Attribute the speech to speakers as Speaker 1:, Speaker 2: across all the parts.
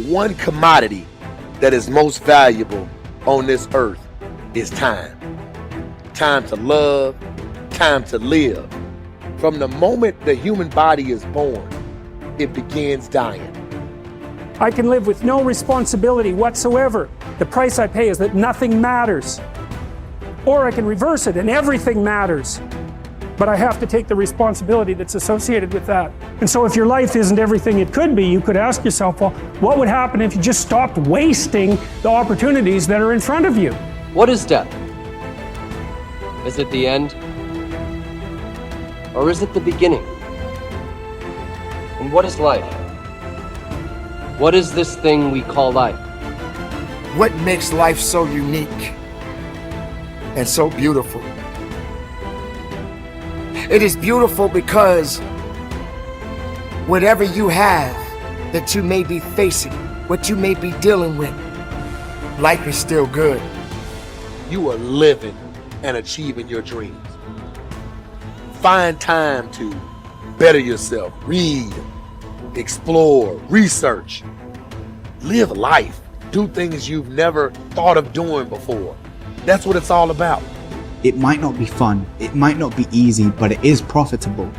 Speaker 1: one commodity that is most valuable on this earth is time. Time to love, time to live. From the moment the human body is born, it begins dying.
Speaker 2: I can live with no responsibility whatsoever. The price I pay is that nothing matters. Or I can reverse it and everything matters. But I have to take the responsibility that's associated with that. And so if your life isn't everything it could be, you could ask yourself, well, what would happen if you just stopped wasting the opportunities that are in front of you?
Speaker 3: What is death? Is it the end? Or is it the beginning? And what is life? What is this thing we call life?
Speaker 4: What makes life so unique and so beautiful? It is beautiful because whatever you have that you may be facing, what you may be dealing with, life is still good.
Speaker 1: You are living and achieving your dreams. Find time to better yourself, read, explore, research, live life, do things you've never thought of doing before. That's what it's all about.
Speaker 5: It might not be fun, it might not be easy, but it is profitable.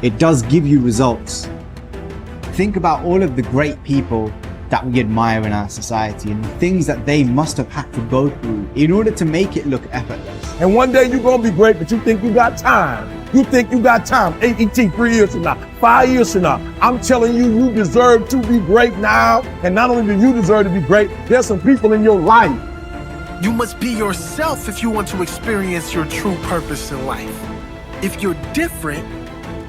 Speaker 5: It does give you results. Think about all of the great people that we admire in our society and the things that they must have had to go through in order to make it look effortless.
Speaker 6: And one day you're gonna be great, but you think you got time. You think you got time. AET 3 years from now, 5 years from now. I'm telling you, you deserve to be great now. And not only do you deserve to be great, there's some people in your life.
Speaker 7: You must be yourself if you want to experience your true purpose in life. If you're different,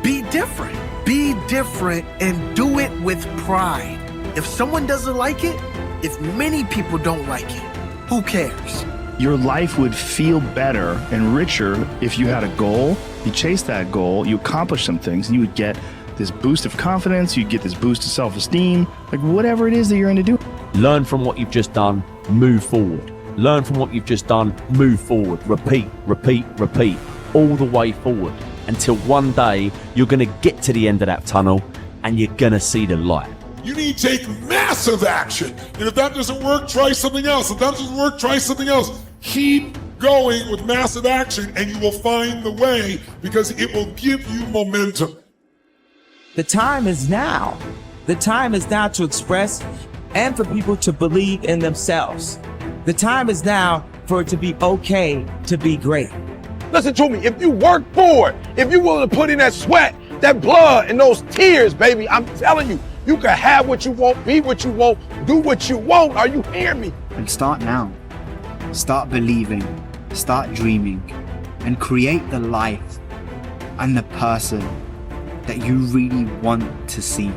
Speaker 7: be different. Be different and do it with pride. If someone doesn't like it, if many people don't like it, who cares?
Speaker 8: Your life would feel better and richer if you had a goal, you chased that goal, you accomplished some things, and you would get this boost of confidence, you'd get this boost of self-esteem, like whatever it is that you're going to do.
Speaker 9: Learn from what you've just done, move forward. Learn from what you've just done, move forward. Repeat, repeat, repeat, all the way forward until one day you're going to get to the end of that tunnel and you're going to see the light.
Speaker 10: You need to take massive action. And if that doesn't work, try something else. If that doesn't work, try something else. Keep going with massive action and you will find the way because it will give you momentum.
Speaker 11: The time is now. The time is now to express and for people to believe in themselves. The time is now for it to be okay to be great.
Speaker 6: Listen to me, if you work for it, if you're willing to put in that sweat, that blood, and those tears, baby, I'm telling you, you can have what you want, be what you want, do what you want. Are you hearing me?
Speaker 5: And start now. Start believing, start dreaming, and create the life and the person that you really want to see.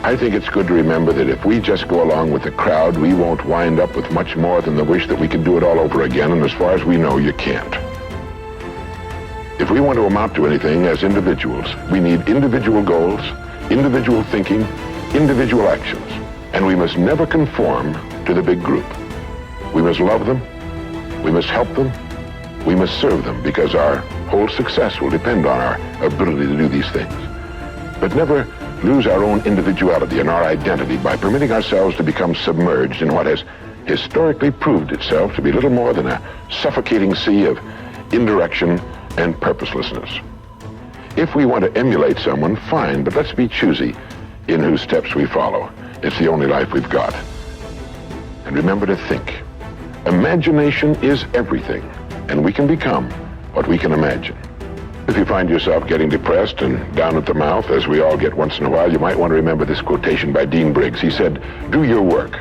Speaker 12: I think it's good to remember that if we just go along with the crowd, we won't wind up with much more than the wish that we could do it all over again, and as far as we know, you can't. If we want to amount to anything as individuals, we need individual goals, individual thinking, individual actions, and we must never conform to the big group. We must love them, we must help them, we must serve them, because our whole success will depend on our ability to do these things. But never lose our own individuality and our identity by permitting ourselves to become submerged in what has historically proved itself to be little more than a suffocating sea of indirection and purposelessness. If we want to emulate someone, fine, but let's be choosy in whose steps we follow. It's the only life we've got. And remember to think. Imagination is everything, and we can become what we can imagine. If you find yourself getting depressed and down at the mouth, as we all get once in a while, you might want to remember this quotation by Dean Briggs. He said, "Do your work.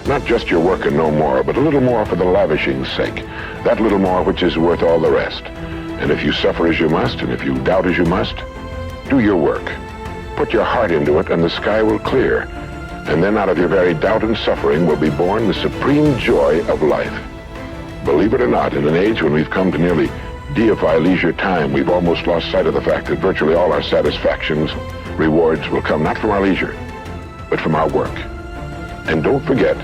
Speaker 12: Not just your work and no more, but a little more for the lavishing's sake. That little more which is worth all the rest. And if you suffer as you must, and if you doubt as you must, do your work. Put your heart into it, and the sky will clear. And then out of your very doubt and suffering will be born the supreme joy of life." Believe it or not, in an age when we've come to nearly deify leisure time, we've almost lost sight of the fact that virtually all our satisfactions, rewards will come not from our leisure, but from our work. And don't forget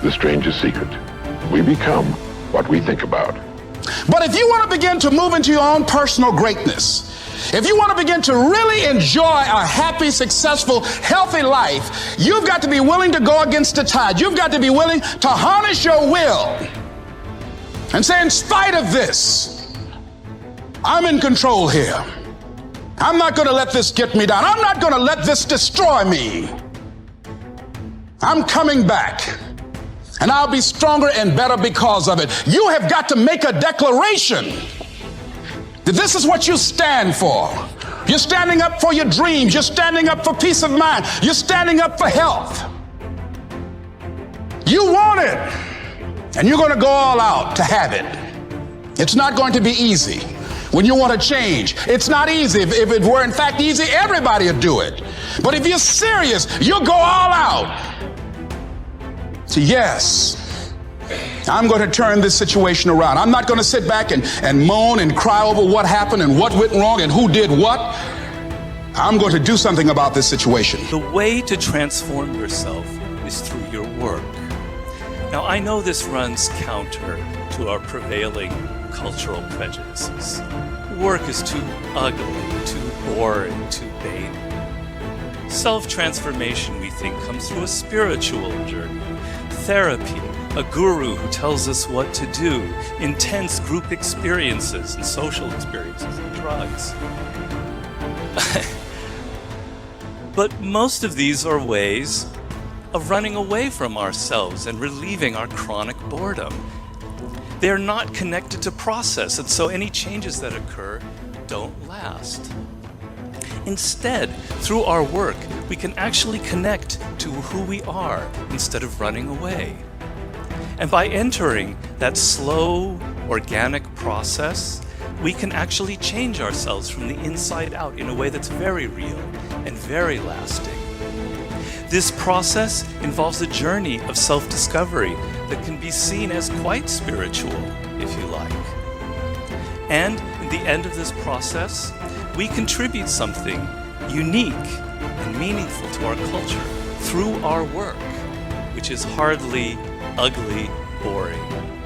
Speaker 12: the strangest secret. We become what we think about.
Speaker 13: But if you want to begin to move into your own personal greatness, If you want to begin to really enjoy a happy, successful, healthy life, you've got to be willing to go against the tide. You've got to be willing to harness your will and say, in spite of this, I'm in control here. I'm not going to let this get me down. I'm not going to let this destroy me. I'm coming back, and I'll be stronger and better because of it. You have got to make a declaration that this is what you stand for. You're standing up for your dreams. You're standing up for peace of mind. You're standing up for health. You want it, and you're going to go all out to have it. It's not going to be easy. When you want to change, it's not easy. If it were in fact easy, everybody would do it. But if you're serious, you'll go all out. So yes, I'm going to turn this situation around. I'm not going to sit back and moan and cry over what happened and what went wrong and who did what. I'm going to do something about this situation.
Speaker 14: The way to transform yourself is through your work. Now, I know this runs counter to our prevailing cultural prejudices. Work is too ugly, too boring, too vain. Self-transformation, we think, comes through a spiritual journey, therapy, a guru who tells us what to do, intense group experiences and social experiences, and drugs. But most of these are ways of running away from ourselves and relieving our chronic boredom. They're not connected to process, and so any changes that occur don't last. Instead, through our work, we can actually connect to who we are instead of running away. And by entering that slow, organic process, we can actually change ourselves from the inside out in a way that's very real and very lasting. This process involves a journey of self-discovery that can be seen as quite spiritual, if you like. And in the end of this process, we contribute something unique and meaningful to our culture through our work, which is hardly ugly, boring,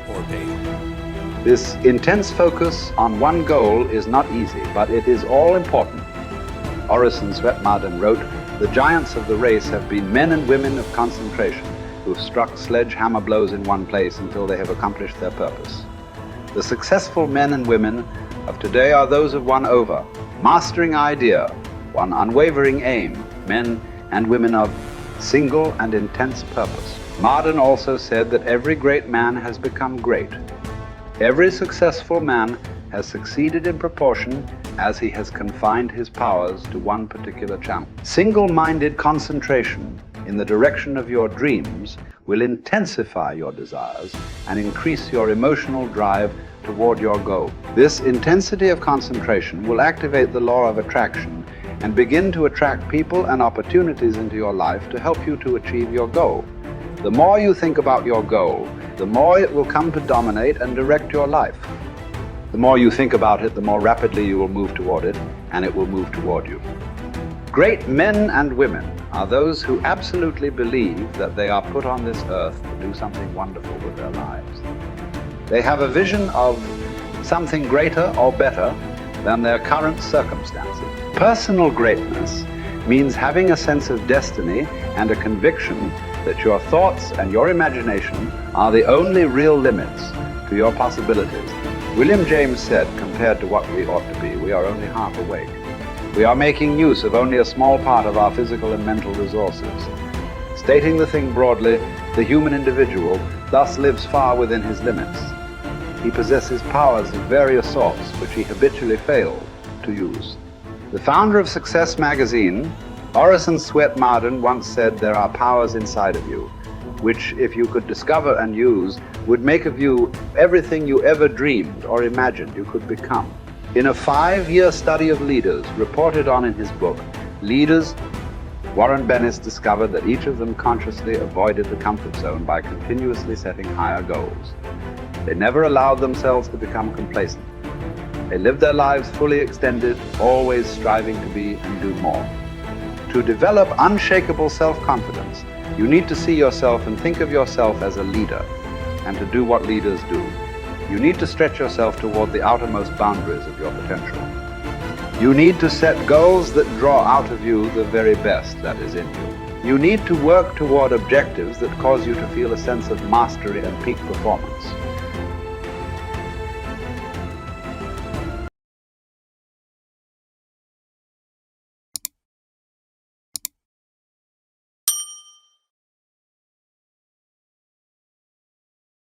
Speaker 14: or vain.
Speaker 15: This intense focus on one goal is not easy, but it is all important. Orison Swett Marden wrote, "The giants of the race have been men and women of concentration who have struck sledgehammer blows in one place until they have accomplished their purpose. The successful men and women of today are those of one over, mastering idea, one unwavering aim, men and women of single and intense purpose." Marden also said that every great man has become great. Every successful man has succeeded in proportion as he has confined his powers to one particular channel. Single-minded concentration in the direction of your dreams will intensify your desires and increase your emotional drive toward your goal. This intensity of concentration will activate the law of attraction and begin to attract people and opportunities into your life to help you to achieve your goal. The more you think about your goal, the more it will come to dominate and direct your life. The more you think about it, the more rapidly you will move toward it, and it will move toward you. Great men and women are those who absolutely believe that they are put on this earth to do something wonderful with their lives. They have a vision of something greater or better than their current circumstances. Personal greatness means having a sense of destiny and a conviction that your thoughts and your imagination are the only real limits to your possibilities. William James said, compared to what we ought to be, we are only half awake. We are making use of only a small part of our physical and mental resources. Stating the thing broadly, the human individual thus lives far within his limits. He possesses powers of various sorts which he habitually fails to use. The founder of Success magazine, Orison Swett Marden, once said, "There are powers inside of you, which, if you could discover and use, would make of you everything you ever dreamed or imagined you could become." In a 5-year study of leaders reported on in his book, Leaders, Warren Bennis discovered that each of them consciously avoided the comfort zone by continuously setting higher goals. They never allowed themselves to become complacent. They lived their lives fully extended, always striving to be and do more. To develop unshakable self-confidence, you need to see yourself and think of yourself as a leader, and to do what leaders do. You need to stretch yourself toward the outermost boundaries of your potential. You need to set goals that draw out of you the very best that is in you. You need to work toward objectives that cause you to feel a sense of mastery and peak performance.